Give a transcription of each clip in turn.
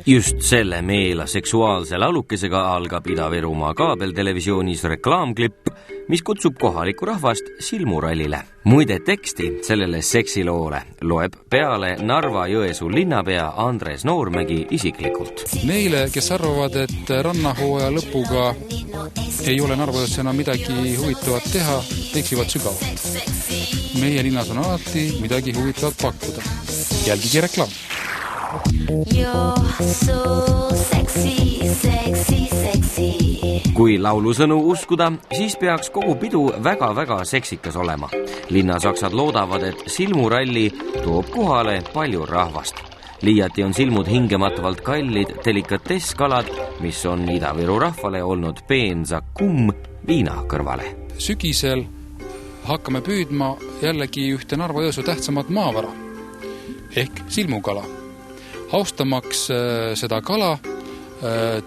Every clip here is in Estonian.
Just selle meela seksuaalse laulukesega algab Ida-Virumaa kaabeltelevisioonis reklaamklipp, mis kutsub kohalikku rahvast silmurallile. Muide teksti sellele seksiloole loeb peale Narva-Jõesuu linnapea Andres Noormägi isiklikult. Neile, kes arvavad, et rannahooaja lõpuga ei ole Narva-Jões enam midagi huvitavat teha, eksivad sügavalt. Meie linnas on alati midagi huvitavat pakkuda. Jälgige reklaam. Kui laulusõnu uskuda, siis peaks kogu pidu väga-väga seksikas olema. Linnasaksad loodavad, et silmuralli toob kohale palju rahvast. Liiati on silmud hingematavalt kallid delikatesskalad, mis on Ida-Viru rahvale olnud peensa kumm viina kõrvale. Sügisel hakkame püüdma jällegi ühte Narva-Jõesuu tähtsamat maavara ehk silmukala. Austamaks seda kala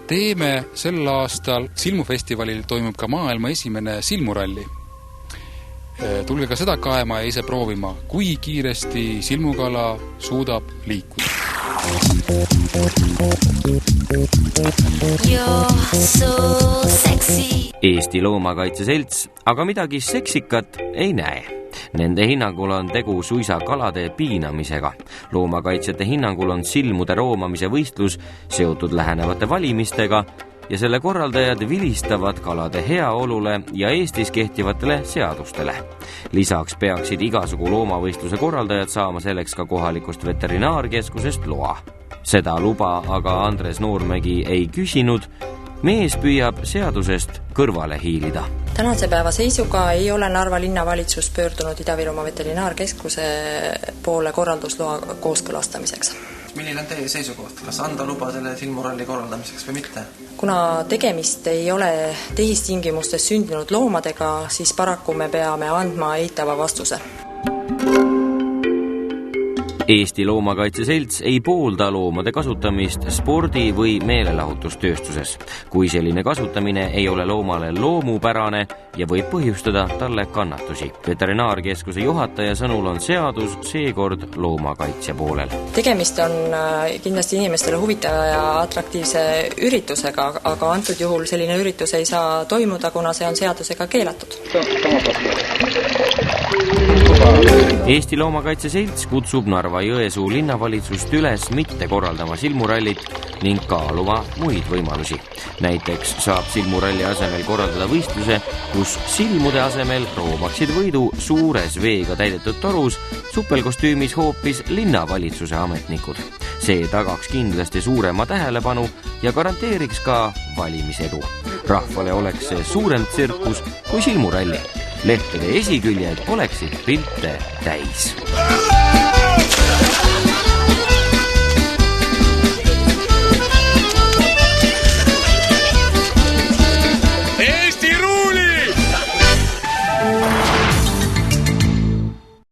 teeme sel aastal silmufestivalil toimub ka maailma esimene silmuralli. Tulge ka seda kaema ja ise proovima, kui kiiresti silmukala suudab liikuda. Eesti Loomakaitse Selts aga midagi seksikat ei näe. Nende hinnangul on tegu suisa kalade piinamisega. Loomakaitsjate hinnangul on silmude roomamise võistlus seotud lähenevate valimistega ja selle korraldajad vilistavad kalade heaolule ja Eestis kehtivatele seadustele. Lisaks peaksid igasugu loomavõistluse korraldajad saama selleks ka kohalikust veterinaarkeskusest loa. Seda luba aga Andres Noormägi ei küsinud. Mees püüab seadusest kõrvale hiilida. Tänase päeva seisuga ei ole Narva linnavalitsus pöördunud Ida-Virumaa veterinaarkeskuse poole korraldusloa kooskõlastamiseks. Milline on teie seisukoht? Kas anda luba selle silmuralli korraldamiseks või mitte? Kuna tegemist ei ole tehistingimustes sündinud loomadega, siis paraku me peame andma eitava vastuse. Eesti Loomakaitse Selts ei poolda loomade kasutamist spordi- või meelelahutustööstuses, kui selline kasutamine ei ole loomale loomupärane ja võib põhjustada talle kannatusi. Veterinaarkeskuse juhataja sõnul on seadus seekord loomakaitse poolel. Tegemist on kindlasti inimestele huvitava ja atraktiivse üritusega, aga antud juhul selline üritus ei saa toimuda, kuna see on seadusega keelatud. Eesti Loomakaitse Selts kutsub Narva-Jõesuu linnavalitsust üles mitte korraldama silmurallit ning kaaluma muid võimalusi. Näiteks saab silmuralli asemel korraldada võistluse, kus silmude asemel roomaksid võidu suures veega täidetud torus supelkostüümis hoopis linnavalitsuse ametnikud. See tagaks kindlasti suurema tähelepanu ja garanteeriks ka valimisedu. Rahvale oleks see suurem tsirkus kui silmuralli. Lehtede esiküljed oleksid pilte täis.